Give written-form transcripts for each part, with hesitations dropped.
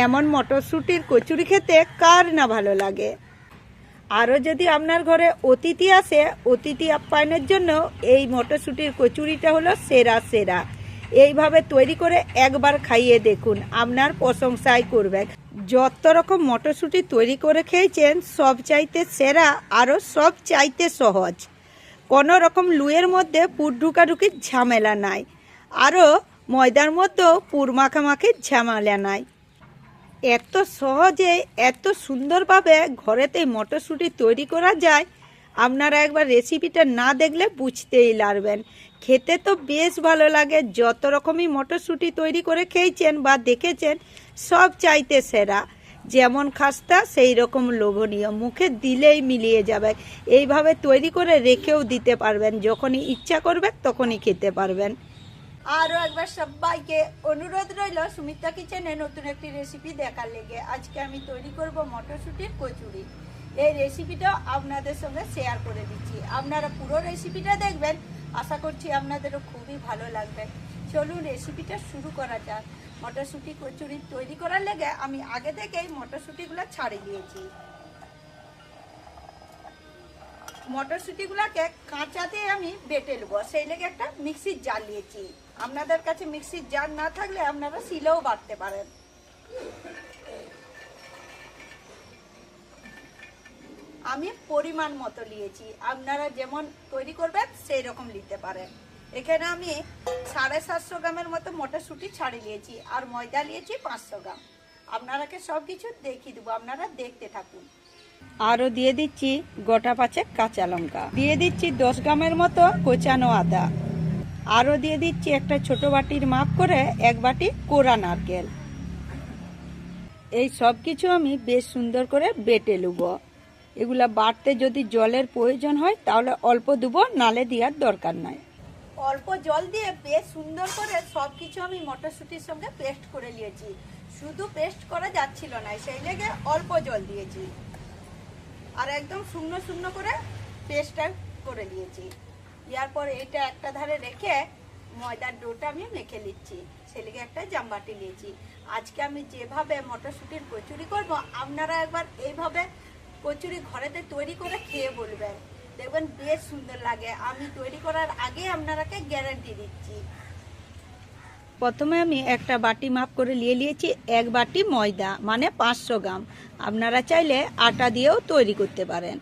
এমন মটরশুঁটির কচুরি খেতে কার না ভালো লাগে। আরও যদি আপনার ঘরে অতিথি আসে, অতিথি আপ্যায়নের জন্য এই মটরশুঁটির কচুরিটা হলো সেরা সেরা। এইভাবে তৈরি করে একবার খাইয়ে দেখুন, আপনার প্রশংসাই করবেন। যত রকম মটরশুঁটি তৈরি করে খেয়েছেন সব চাইতে সেরা, আরও সব চাইতে সহজ। কোনো রকম লুয়ের মধ্যে পুর ঢুকাঢুকির ঝামেলা নাই, আরও ময়দার মধ্যেও পুর মাখামাখির ঝামেলা নাই। এত সহজে এত সুন্দরভাবে ঘরেতেই মটরশুঁটি তৈরি করা যায়, আপনারা একবার রেসিপিটা না দেখলে বুঝতেই পারবেন। খেতে তো বেশ ভালো লাগে। যত রকমই মটরশুঁটি তৈরি করে খেয়েছেন বা দেখেছেন সব চাইতে সেরা। যেমন খাস্তা সেই রকম লোভনীয়, মুখে দিলেই মিলিয়ে যাবে। এইভাবে তৈরি করে রেখেও দিতে পারবেন, যখনই ইচ্ছা করবে তখনই খেতে পারবেন। আরও একবার সবাইকে অনুরোধ রইল সুমিত্রা কিচেনে নতুন একটি রেসিপি দেখার লেগে। আজকে আমি তৈরি করব মটরশুঁটির কচুরি। এই রেসিপিটাও আপনাদের সঙ্গে শেয়ার করে দিচ্ছি। আপনারা পুরো রেসিপিটা দেখবেন, আশা করছি আপনাদেরও খুবই ভালো লাগবে। চলুন রেসিপিটা শুরু করা যাক। মটরশুঁটি কচুরি তৈরি করার লেগে আমি আগে থেকেই মটরশুঁটিগুলো ছাড়িয়ে দিয়েছি। মটরশুঁটিগুলোকে কাঁচাতে আমি বেটে নেবো, সেই লেগে একটা মিক্সির জার নিয়েছি। আপনাদের কাছে মিক্সির জার না থাকলে আপনারা শিলেও বাটতে পারেন। আমি পরিমাণ মতো নিয়েছি, আপনারা যেমন তৈরি করবেন সেই রকম নিতে পারেন। এখানে আমি 750 গ্রামের মতো মটরশুঁটি ছাড়িয়ে নিয়েছি, আর ময়দা নিয়েছি 500 গ্রাম। আপনারাকে সব কিছু দেখিয়ে দেবো, আপনারা দেখতে থাকুন। আরও দিয়ে দিচ্ছি গোটা 5 কাঁচা লঙ্কা, দিয়ে দিচ্ছি 10 গ্রামের মতো কোচানো আদা, আরও দিয়ে দিচ্ছি একটা ছোট বাটির মাপ করে 1 বাটি কোরা নারকেল। এই সব কিছু আমি বেশ সুন্দর করে বেটে নেব। এগুলা বাটতে যদি জলের প্রয়োজন হয় তাহলে অল্প দেবো, নালে দেওয়ার দরকার নাই। অল্প জল দিয়ে বেশ সুন্দর করে সব কিছু আমি মটরশুঁটির সঙ্গে পেস্ট করে নিয়েছি। শুধু পেস্ট করা যাচ্ছিল না, সেই লেগে অল্প জল দিয়েছি, আর একদম শুকনো শুকনো করে পেস্টটা করে নিয়েছি। এরপর এটা একটা ধারে রেখে ময়দার ডোটা আমি মেখে নিচ্ছি। সেলিগে একটা জামবাটি নিয়েছি। আজকে আমি যেভাবে মটরশুঁটির কচুরি করব, আপনারা একবার এইভাবে কচুরি ঘরেতে তৈরি করে খেয়ে বলবেন, দেখবেন বেশ সুন্দর লাগে। আমি তৈরি করার আগে আপনারাকে গ্যারান্টি দিচ্ছি। প্রথমে আমি একটা বাটি মাপ করে নিয়ে নিয়েছি 1 বাটি ময়দা, মানে 500 গ্রাম। আপনারা চাইলে আটা দিয়েও তৈরি করতে পারেন।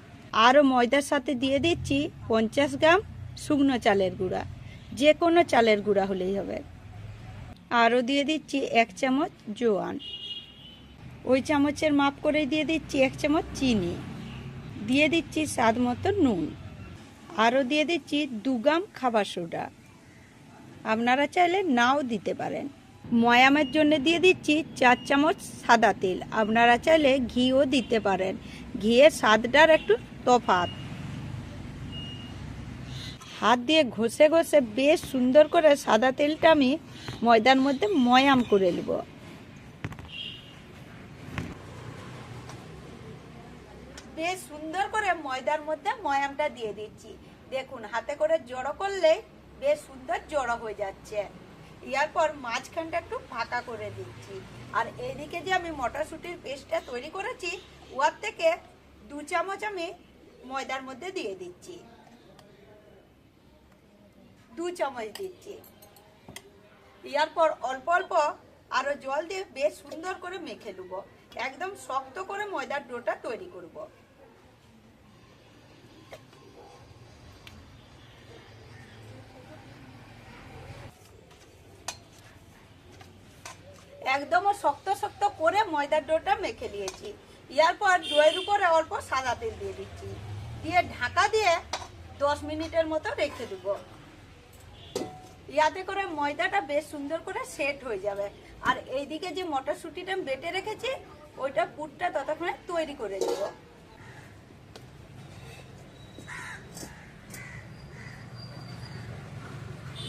আরও ময়দার সাথে দিয়ে দিচ্ছি 50 গ্রাম শুকনো চালের গুঁড়া, যে কোনো চালের গুঁড়া হলেই হবে। আরও দিয়ে দিচ্ছি 1 চামচ জোয়ান, ওই চামচের মাপ করে দিয়ে দিচ্ছি 1 চামচ চিনি, দিয়ে দিচ্ছি স্বাদ মতো নুন, আরও দিয়ে দিচ্ছি 2 গ্রাম খাবার সোডা। আপনারা চাইলে নাও দিতে পারেন। ময়ামের জন্য দিয়ে দিচ্ছি 4 চামচ সাদা তেল, আপনারা চাইলে ঘিও দিতে পারেন। ঘিয়ের স্বাদটার একটু তফাৎ। হাত দিয়ে ঘষে ঘষে বেশ সুন্দর করে সাদা তেলটা আমি ময়দার মধ্যে ময়াম করে নেব। বেশ সুন্দর করে ময়দার মধ্যে ময়ামটা দিয়ে দিচ্ছি। দেখুন হাতে করে জড়ো করলে বেশ সুন্দর জড়ো হয়ে যাচ্ছে। এরপর মাঝখানটা একটু ফাঁকা করে দিচ্ছি। আর এইদিকে যে আমি মটরশুঁটির পেস্টটা তৈরি করেছি, ওর থেকে 2 চামচ আমি ময়দার মধ্যে দিয়ে দিচ্ছি। 2 চামচ দিচ্ছি। এরপর অল্প অল্প আরো জল দিয়ে বেশ সুন্দর করে মেখে নেব। একদম শক্ত করে ময়দার ডোটা তৈরি করব। একদম শক্ত শক্ত করে ময়দার ডোটা মেখে নিয়েছি। এরপর ডোয়ের উপরে অল্প সাদা তেল দিয়ে দিচ্ছি, দিয়ে ঢাকা দিয়ে 10 মিনিটের মতো রেখে দেব। ইয়াতে করে ময়দাটা বেশ সুন্দর করে সেট হয়ে যাবে। আর এইদিকে যে মটরশুঁটিটা বেটে রেখেছি, ওইটা পুরটা ততক্ষণে তৈরি করে দেব।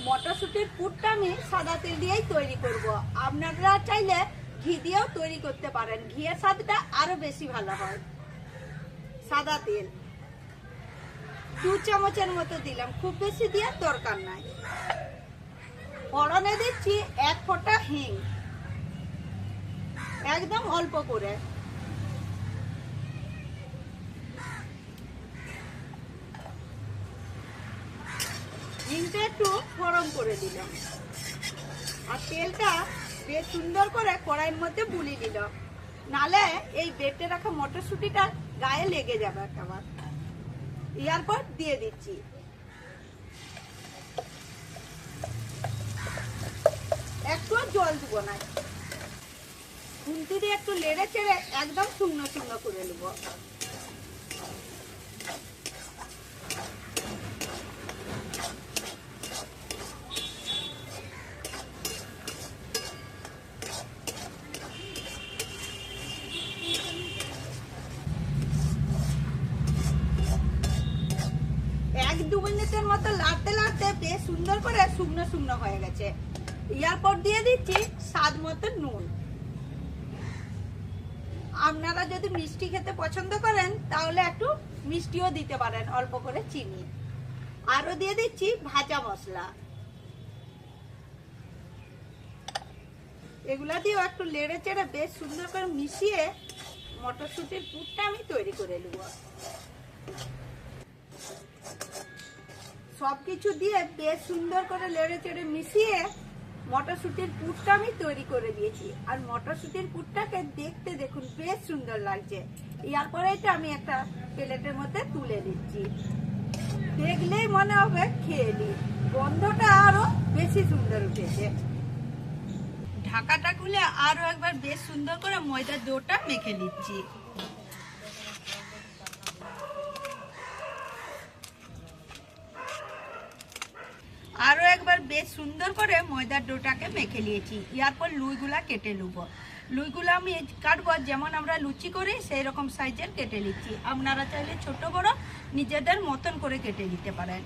মটরশুঁটির পুরটা আমি সাদা তেল দিয়েই তৈরি করব। আপনারা চাইলে ঘি দিয়েও তৈরি করতে পারেন, ঘিয়ের স্বাদটা আরো বেশি ভালো হয়। সাদা তেল 2 চামচের মতো দিলাম, খুব বেশি দেওয়ার দরকার নাই। ফোড়নে দিচ্ছি 1 ফোঁটা হিং, একদম অল্প করে। হিংটা একটু গরম করে দিলাম আর তেলটা বেশ সুন্দর করে কড়াইয়ের মধ্যে বুলিয়ে দিলাম, নালে এই বেটে রাখা মটরশুঁটিটা গায়ে লেগে যাবে একেবারে। এরপর দিয়ে দিচ্ছি একটু জল দিব না, খুন্তি দিয়ে একটু লেড়ে চেড়ে একদম শুকনো শুকনো করে নেব। এক দু মিনিটের মতো লাড়তে লাড়তে বেশ সুন্দর করে শুকনো শুকনো হয়ে গেছে। এরপর দিয়ে দিচ্ছি স্বাদ মতো নুন। আপনারা যদি মিষ্টি খেতে পছন্দ করেন তাহলে একটু মিষ্টিও দিতে পারেন, অল্প করে চিনি। আরো দিয়ে দিচ্ছি ভাজা মশলা। এগুলা দিয়েও একটু লেড়ে চেড়ে বেশ সুন্দর করে মিশিয়ে মটরশুঁটির পুরটা আমি তৈরি করে নেব। সবকিছু দিয়ে বেশ সুন্দর করে লেড়ে চেড়ে মিশিয়ে মটরশুঁটির পুরটা আমি তৈরি করে দিয়েছি। আর মটরশুঁটির পুরটাকে দেখতে দেখুন বেশ সুন্দর লাগছে। এরপরে এটা আমি একটা প্লেটের মধ্যে তুলে দিচ্ছি। দেখলেই মনে হবে খেয়ে নিই, গন্ধটা আরো বেশি সুন্দর উঠেছে। ঢাকাটা খুলে আরো একবার বেশ সুন্দর করে ময়দার ডোটা মেখে নিচ্ছি। আরো একবার বেশ সুন্দর করে ময়দার ডোটাকে মেখে নিয়েছি। এরপর লুইগুলা কেটে নেব। লুইগুলো আমি কাটবো যেমন আমরা লুচি করি সেই রকম সাইজের কেটে নিচ্ছি। আপনারা চাইলে ছোট বড় নিজেদের মতন করে কেটে নিতে পারেন।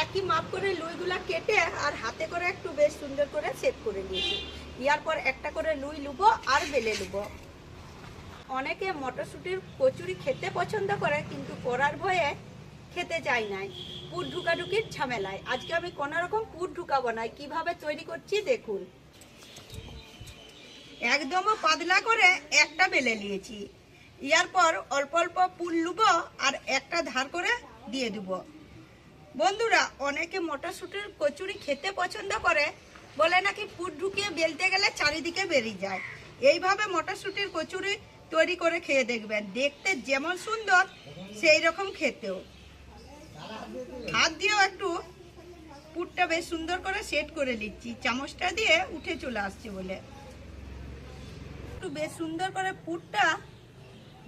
একই মাপ করে লুইগুলা কেটে আর হাতে করে একটু বেশ সুন্দর করে সেট করে নিয়েছি। এরপর একটা করে লুই লুবো আর বেলে লুবো। অনেকে মটরশুঁটির কচুরি খেতে পছন্দ করে কিন্তু করার ভয়ে খেতে চাই নাই, পুর ঢুকাঢুকির ঝামেলায়। আজকে আমি কোনো রকম পুর ঢুকাবো না, কিভাবে তৈরি করছি দেখুন। একদম পাতলা করে একটা বেলে নিয়েছি। এরপর অল্প অল্প পুর লুবো আর একটা ধার করে দিয়ে দেবো। বন্ধুরা, অনেকে মটরশুঁটির কচুরি খেতে পছন্দ করে, বলে নাকি পুর ঢুকিয়ে বেলতে গেলে চারিদিকে বেরিয়ে যায়। এইভাবে মটরশুঁটির কচুরি তৈরি করে খেয়ে দেখবেন, দেখতে যেমন সুন্দর সেই রকম খেতেও। হাত দিয়েও একটু পুরটা বেশ সুন্দর করে সেট করে নিচ্ছি, চামচটা দিয়ে উঠে চলে আসছে বলে। একটু বেশ সুন্দর করে পুরটা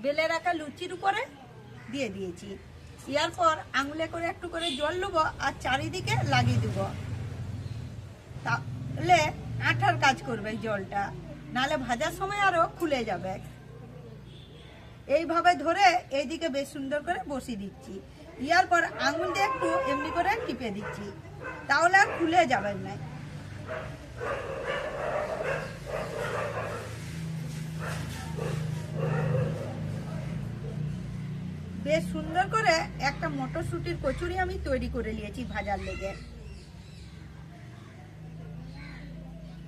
বেলে রাখা লুচির উপরে দিয়ে দিয়েছি। এরপর আঙুলে করে একটু করে জল নেবো আর চারিদিকে লাগিয়ে দেবো, তাহলে আঠার কাজ করবে জলটা, নাহলে ভাজার সময় আরো খুলে যাবে। এইভাবে ধরে এইদিকে বেশ সুন্দর করে বসিয়ে দিচ্ছি। এরপর আঙুল দিয়ে একটু এমনি করে টিপে দিচ্ছি, তাহলে আর খুলে যাবেন না। বেশ সুন্দর করে একটা মটরশুঁটির কচুরি আমি তৈরি করে নিয়েছি ভাজার লেগে।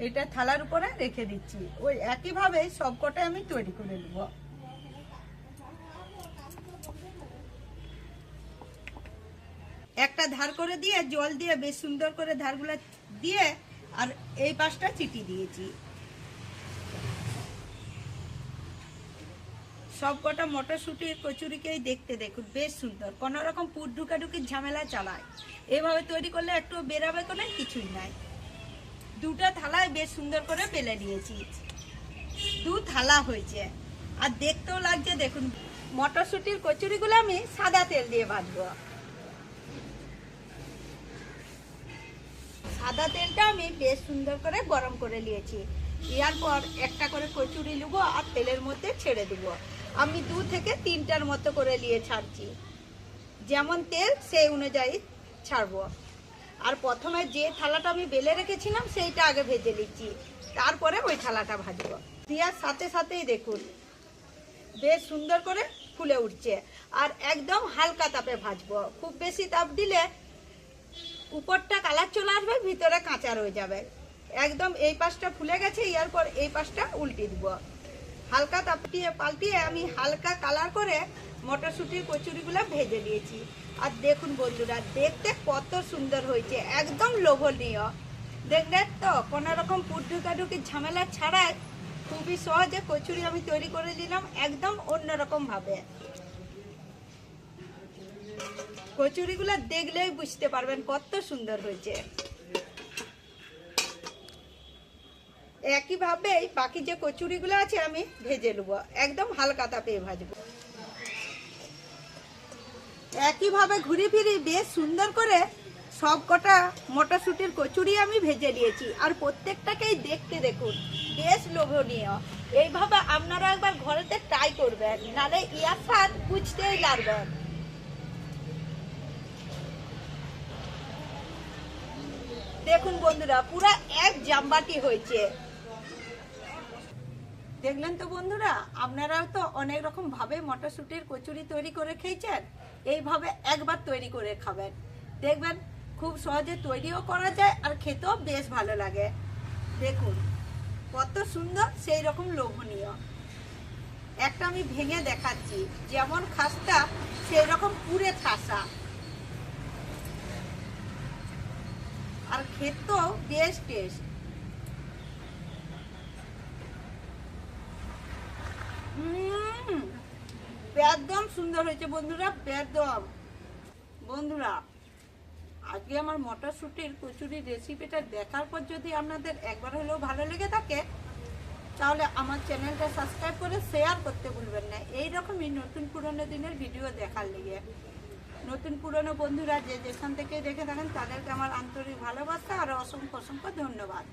এটা থালার উপরে রেখে দিচ্ছি। ওই একইভাবে সবকটা আমি তৈরি করে নেব। একটা ধার করে দিয়ে জল দিয়ে বেশ সুন্দর করে ধারগুলা দিয়ে আর এই পাশটা চিটি দিয়েছি। সবকটা মটরশুঁটির কচুরিকেই দেখতে দেখুন বেশ সুন্দর, কোনো রকম পুর ঢুকাঢুকির ঝামেলা চালায়। এভাবে তৈরি করলে একটু বেরাবে কোনো কিছুই নাই। দুটা থালায় বেশ সুন্দর করে বেলে নিয়েছি, দু থালা হয়েছে আর দেখতেও লাগছে দেখুন। মটরশুঁটির কচুরিগুলো আমি সাদা তেল দিয়ে ভাজবো। সাদা তেলটা আমি বেশ সুন্দর করে গরম করে নিয়েছি। এরপর একটা করে কচুরি নেবো আর তেলের মধ্যে ছেড়ে দেবো। আমি 2 থেকে 3টার মতো করে নিয়ে ছাড়ছি, যেমন তেল সেই অনুযায়ী ছাড়বো। আর প্রথমে যে থালাটা আমি বেলে রেখেছিলাম সেইটা আগে ভেজে নিচ্ছি, তারপরে ওই থালাটা ভাজবো। দেওয়ার সাথে সাথেই দেখুন বেশ সুন্দর করে ফুলে উঠছে। আর একদম হালকা তাপে ভাজবো, খুব বেশি তাপ দিলে উপরটা কালার চলে আসবে, ভিতরে কাঁচা রয়ে যাবে। একদম এই পাশটা ফুলে গেছে, এরপর এই পাশটা উল্টে দিব। হালকা তাপিয়ে পাল্টিয়ে আমি হালকা কালার করে মটরশুঁটির কচুরিগুলো ভেজে নিয়েছি। আর দেখুন বন্ধুরা, দেখতে কত সুন্দর হয়েছে, একদম লোভনীয়। দেখলেন তো, কোনো রকম পুরঢুকাঢুকির ঝামেলা ছাড়াই খুবই সহজে কচুরি আমি তৈরি করে দিলাম, একদম অন্যরকম ভাবে। কচুরিগুলো দেখলেই বুঝতে পারবেন কত সুন্দর হয়েছে। একইভাবেই বাকি যে কচুরিগুলো আছে আমি ভেজে নেব, একদম হালকা তাপে ভাজবো। একইভাবে ঘুরে ফিরে বেশ সুন্দর করে সব কটা মটরশুঁটির কচুরি আমি ভেজে নিয়েছি। আর প্রত্যেকটাকেই দেখতে দেখুন বেশ লোভনীয়। এইভাবে আপনারা একবার ঘরেতে ট্রাই করবেন, নাহলে ইয়ার স্বাদ বুঝতেই লাগবেন। দেখুন বন্ধুরা, পুরো এক জামবাটি হয়েছে। দেখলেন তো বন্ধুরা, আপনারাও তো অনেক রকম ভাবে মটরশুঁটির কচুরি তৈরি করে খেয়েছেন। এইভাবে একবার তৈরি করে খাবেন, দেখবেন খুব সহজে তৈরিও করা যায় আর খেতেও বেশ ভালো লাগে। দেখুন কত সুন্দর, সেই রকম লোভনীয়। একটা আমি ভেঙে দেখাচ্ছি, যেমন খাস্তা সেই রকম পুরে ঠাসা, আর খেতেও বেশ টেস্ট। একদম সুন্দর হয়েছে বন্ধুরা, একদম। বন্ধুরা, আজকে আমার মটরশুঁটির কচুরির রেসিপিটা দেখার পর যদি আপনাদের একবার হলেও ভালো লেগে থাকে, তাহলে আমার চ্যানেলটা সাবস্ক্রাইব করে শেয়ার করতে ভুলবেন না। এইরকমই নতুন পুরনো দিনের ভিডিও দেখার লেগে। নতুন পুরনো বন্ধুরা যে যেখান থেকে দেখে থাকেন, তাদেরকে আমার আন্তরিক ভালোবাসা আর অসংখ্য অসংখ্য ধন্যবাদ।